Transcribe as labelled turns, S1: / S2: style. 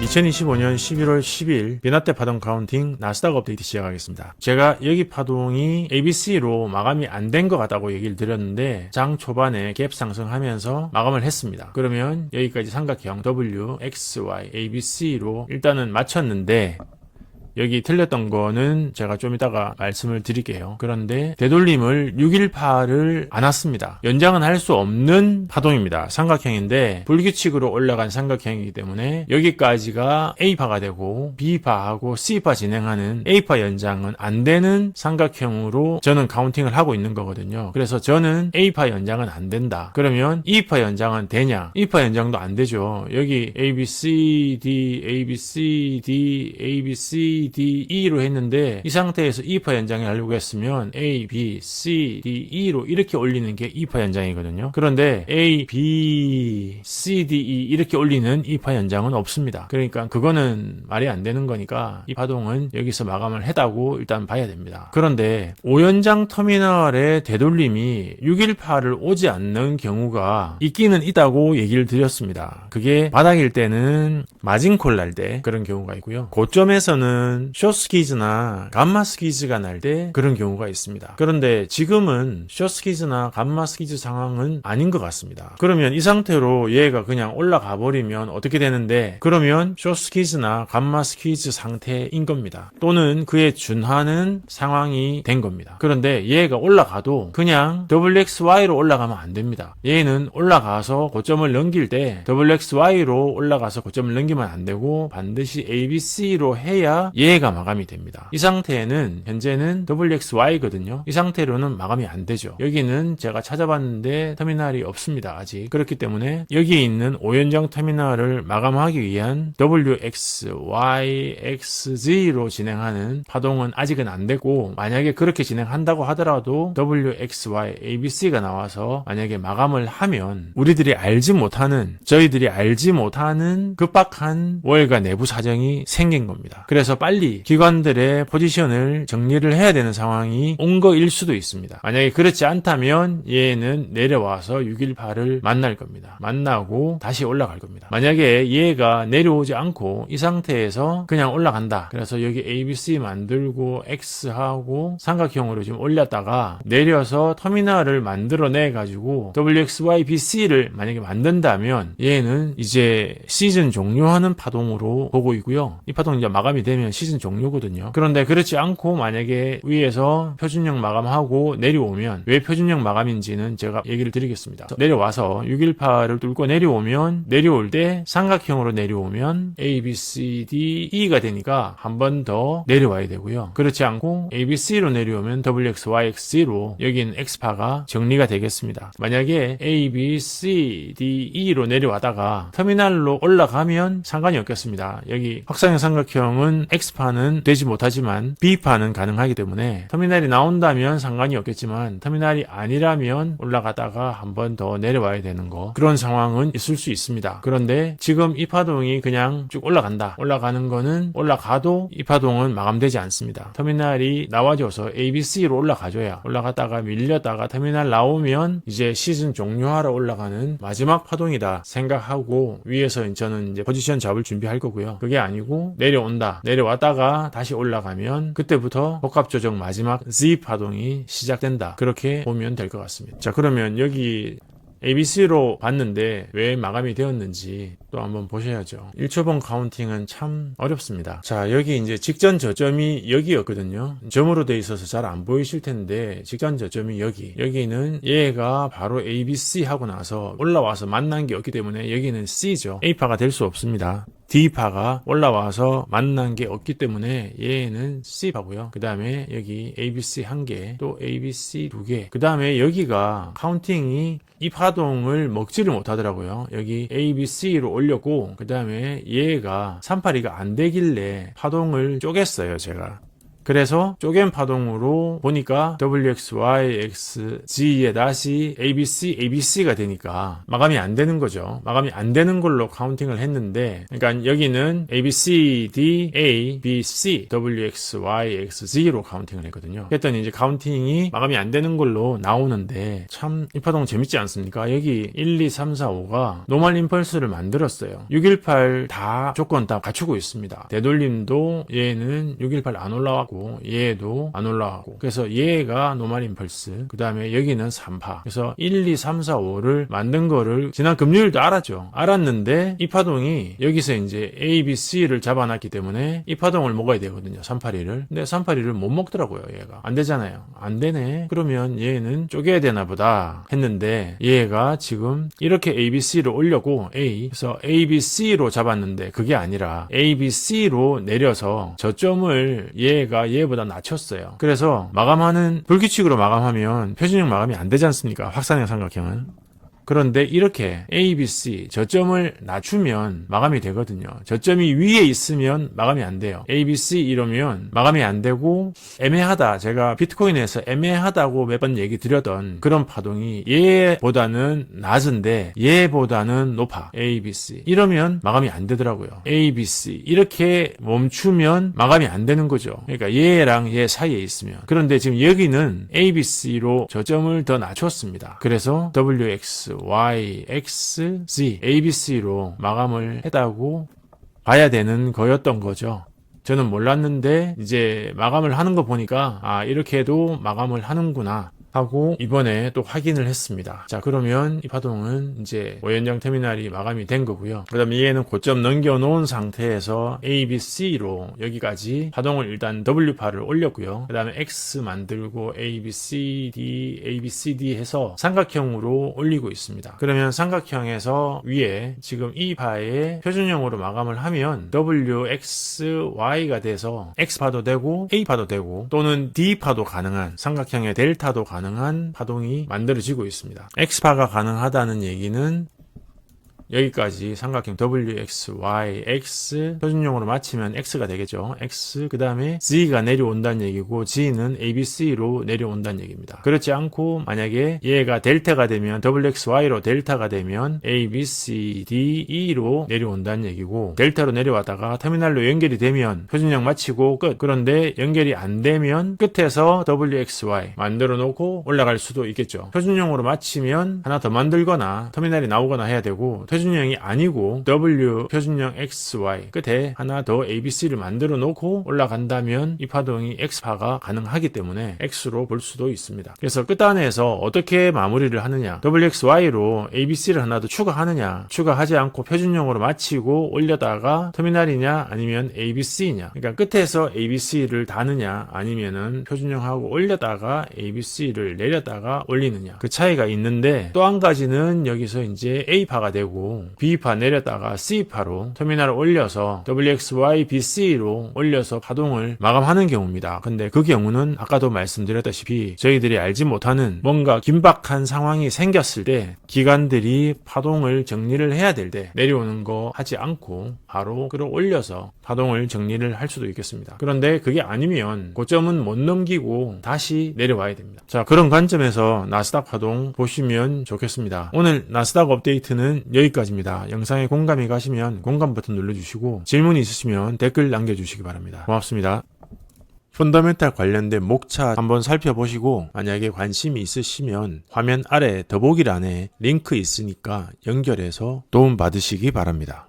S1: 2025년 11월 10일 비나테 파동 카운팅 나스닥 업데이트 시작하겠습니다. 제가 여기 파동이 ABC로 마감이 안 된 것 같다고 얘기를 드렸는데 장 초반에 갭 상승하면서 마감을 했습니다. 그러면 여기까지 삼각형 W, X, Y, ABC로 일단은 맞췄는데 여기 틀렸던 거는 제가 좀 이따가 말씀을 드릴게요. 그런데 되돌림을 618을 안 왔습니다. 연장은 할 수 없는 파동입니다. 삼각형인데 불규칙으로 올라간 삼각형이기 때문에 여기까지가 A파가 되고 B파하고 C파 진행하는 A파 연장은 안 되는 삼각형으로 저는 카운팅을 하고 있는 거거든요. 그래서 저는 A파 연장은 안 된다. 그러면 E파 연장은 되냐? E파 연장도 안 되죠. 여기 A, B, C, D, A, B, C, D, A, B, C, D, E로 했는데 이 상태에서 2파 연장을 하려고 했으면 A, B, C, D, E로 이렇게 올리는 게 2파 연장이거든요. 그런데 A, B, C, D, E 이렇게 올리는 2파 연장은 없습니다. 그러니까 그거는 말이 안 되는 거니까 이 파동은 여기서 마감을 했다고 일단 봐야 됩니다. 그런데 5연장 터미널의 되돌림이 618을 오지 않는 경우가 있기는 있다고 얘기를 드렸습니다. 그게 바닥일 때는 마진콜 날 때 그런 경우가 있고요. 고점에서는 숏스퀴즈나 감마스퀴즈가 날 때 그런 경우가 있습니다. 그런데 지금은 숏스퀴즈나 감마스퀴즈 상황은 아닌 것 같습니다. 그러면 이 상태로 얘가 그냥 올라가 버리면 어떻게 되는데 그러면 숏스퀴즈나 감마스퀴즈 상태인 겁니다. 또는 그에 준하는 상황이 된 겁니다. 그런데 얘가 올라가도 그냥 WXY로 올라가면 안 됩니다. 얘는 올라가서 고점을 넘길 때 WXY로 올라가서 고점을 넘기면 안 되고 반드시 ABC로 해야 얘가 마감이 됩니다. 이 상태에는 현재는 WXY거든요. 이 상태로는 마감이 안 되죠. 여기는 제가 찾아봤는데 터미널이 없습니다. 아직. 그렇기 때문에 여기에 있는 5연장 터미널을 마감하기 위한 WXY, XZ로 진행하는 파동은 아직은 안 되고 만약에 그렇게 진행한다고 하더라도 WXY, ABC가 나와서 만약에 마감을 하면 우리들이 알지 못하는 저희들이 알지 못하는 급박한 월가 내부 사정이 생긴 겁니다. 그래서 빨리 기관들의 포지션을 정리를 해야 되는 상황이 온 거일 수도 있습니다. 만약에 그렇지 않다면 얘는 내려와서 618을 만날 겁니다. 만나고 다시 올라갈 겁니다. 만약에 얘가 내려오지 않고 이 상태에서 그냥 올라간다. 그래서 여기 ABC 만들고 X하고 삼각형으로 지금 올렸다가 내려서 터미널을 만들어내 가지고 WXYBC를 만약에 만든다면 얘는 이제 시즌 종료하는 파동으로 보고 있고요. 이 파동 이제 마감이 되면 시즌 종료거든요. 그런데 그렇지 않고 만약에 위에서 표준형 마감하고 내려오면 왜 표준형 마감인지는 제가 얘기를 드리겠습니다. 내려와서 618을 뚫고 내려오면 내려올 때 삼각형으로 내려오면 A, B, C, D, E가 되니까 한 번 더 내려와야 되고요. 그렇지 않고 A, B, C로 내려오면 WX, Y, X로 여긴 X파가 정리가 되겠습니다. 만약에 A, B, C, D, E로 내려와다가 터미널로 올라가면 상관이 없겠습니다. 여기 확산형 삼각형은 X파는 되지 못하지만 B파는 가능하기 때문에 터미널이 나온다면 상관이 없겠지만 터미널이 아니라면 올라가다가 한 번 더 내려와야 되는 거 그런 상황은 있을 수 있습니다. 그런데 지금 이 파동이 그냥 쭉 올라간다. 올라가는 거는 올라가도 이 파동은 마감되지 않습니다. 터미널이 나와줘서 ABC로 올라가줘야 올라갔다가 밀렸다가 터미널 나오면 이제 시즌 종료하러 올라가는 마지막 파동이다 생각하고 위에서 저는 이제 포지션 잡을 준비할 거고요. 그게 아니고 내려온다. 내려왔다가 다시 올라가면 그때부터 복합 조정 마지막 Z 파동이 시작된다. 그렇게 보면 될 것 같습니다. 자, 그러면 여기 ABC로 봤는데 왜 마감이 되었는지 또 한번 보셔야죠. 1초봉 카운팅은 참 어렵습니다. 자, 여기 이제 직전 저점이 여기였거든요. 점으로 돼 있어서 잘 안 보이실 텐데 직전 저점이 여기는 얘가 바로 ABC 하고 나서 올라와서 만난 게 없기 때문에 여기는 C죠. A파가 될 수 없습니다. D파가 올라와서 만난 게 없기 때문에 얘는 C파고요. 그 다음에 여기 ABC 1개, 또 ABC 2개. 그 다음에 여기가 카운팅이 이 파동을 먹지를 못하더라고요. 여기 ABC로 올렸고 그 다음에 얘가 382가 안 되길래 파동을 쪼갰어요. 제가. 그래서 쪼갠 파동으로 보니까 WXYXZ에 다시 ABC가 되니까 마감이 안 되는 거죠. 마감이 안 되는 걸로 카운팅을 했는데, 그러니까 여기는 ABCD, A, B, C, WXYXZ로 카운팅을 했거든요. 그랬더니 이제 카운팅이 마감이 안 되는 걸로 나오는데, 참 이 파동 재밌지 않습니까? 여기 1, 2, 3, 4, 5가 노멀 임펄스를 만들었어요. 618 다 조건 다 갖추고 있습니다. 되돌림도 얘는 618 안 올라왔고 얘도 안 올라가고, 그래서 얘가 노멀 임펄스, 그 다음에 여기는 3파. 그래서 1, 2, 3, 4, 5를 만든 거를 지난 금요일도 알았죠. 알았는데 이 파동이 여기서 이제 A, B, C를 잡아놨기 때문에 이 파동을 먹어야 되거든요. 382를. 근데 382를 못 먹더라고요. 얘가 안 되잖아요. 안 되네. 그러면 얘는 쪼개야 되나 보다 했는데, 얘가 지금 이렇게 A, B, C를 올려고 그래서 A, B, C로 잡았는데 그게 아니라 A, B, C로 내려서 저점을 얘가 얘보다 낮췄어요. 그래서 마감하는, 불규칙으로 마감하면 표준형 마감이 안 되지 않습니까? 확산형 삼각형은. 그런데 이렇게 A, B, C 저점을 낮추면 마감이 되거든요. 저점이 위에 있으면 마감이 안 돼요. A, B, C 이러면 마감이 안 되고, 애매하다. 제가 비트코인에서 애매하다고 몇 번 얘기 드렸던 그런 파동이 얘보다는 낮은데 얘보다는 높아. A, B, C 이러면 마감이 안 되더라고요. A, B, C 이렇게 멈추면 마감이 안 되는 거죠. 그러니까 얘랑 얘 사이에 있으면. 그런데 지금 여기는 A, B, C로 저점을 더 낮췄습니다. 그래서 WX Y, X, Z, ABC로 마감을 했다고 봐야 되는 거였던 거죠. 저는 몰랐는데 이제 마감을 하는 거 보니까 이렇게 해도 마감을 하는구나 하고 이번에 또 확인을 했습니다. 자, 그러면 이 파동은 이제 5연장 터미널이 마감이 된 거고요. 그 다음에 얘는 고점 넘겨놓은 상태에서 A, B, C로 여기까지 파동을 일단 W파를 올렸고요. 그 다음에 X 만들고 A, B, C, D, A, B, C, D 해서 삼각형으로 올리고 있습니다. 그러면 삼각형에서 위에 지금 이 파에 표준형으로 마감을 하면 W, X, Y가 돼서 X파도 되고 A파도 되고 또는 D파도 가능한, 삼각형의 델타도 가능한 파동이 만들어지고 있습니다. X파가 가능하다는 얘기는 여기까지 삼각형 W, X, Y, X 표준용으로 맞추면 X가 되겠죠. X 그 다음에 Z가 내려온다는 얘기고 G는 A, B, C로 내려온다는 얘기입니다. 그렇지 않고 만약에 얘가 델타가 되면 WXY로 델타가 되면 A, B, C, D, E로 내려온다는 얘기고, 델타로 내려왔다가 터미널로 연결이 되면 표준형 맞추고 끝. 그런데 연결이 안 되면 끝에서 WXY 만들어 놓고 올라갈 수도 있겠죠. 표준형으로 맞추면 하나 더 만들거나 터미널이 나오거나 해야 되고, 표준형이 아니고 W 표준형 XY 끝에 하나 더 ABC를 만들어 놓고 올라간다면 이 파동이 X파가 가능하기 때문에 X로 볼 수도 있습니다. 그래서 끝단에서 어떻게 마무리를 하느냐, WXY로 ABC를 하나 더 추가하느냐, 추가하지 않고 표준형으로 마치고 올려다가 터미널이냐 아니면 ABC냐, 그러니까 끝에서 ABC를 다느냐 아니면은 표준형하고 올려다가 ABC를 내렸다가 올리느냐, 그 차이가 있는데, 또 한 가지는 여기서 이제 A파가 되고 B파 내렸다가 C파로 터미널을 올려서 WXY, BC로 올려서 파동을 마감하는 경우입니다. 근데 그 경우는 아까도 말씀드렸다시피 저희들이 알지 못하는 뭔가 긴박한 상황이 생겼을 때 기관들이 파동을 정리를 해야 될 때 내려오는 거 하지 않고 바로 끌어올려서 파동을 정리를 할 수도 있겠습니다. 그런데 그게 아니면 고점은 못 넘기고 다시 내려와야 됩니다. 자, 그런 관점에서 나스닥 파동 보시면 좋겠습니다. 오늘 나스닥 업데이트는 여기까지입니다. 영상에 공감이 가시면 공감 버튼 눌러주시고 질문이 있으시면 댓글 남겨주시기 바랍니다. 고맙습니다. 펀더멘탈 관련된 목차 한번 살펴보시고 만약에 관심이 있으시면 화면 아래 더보기란에 링크 있으니까 연결해서 도움 받으시기 바랍니다.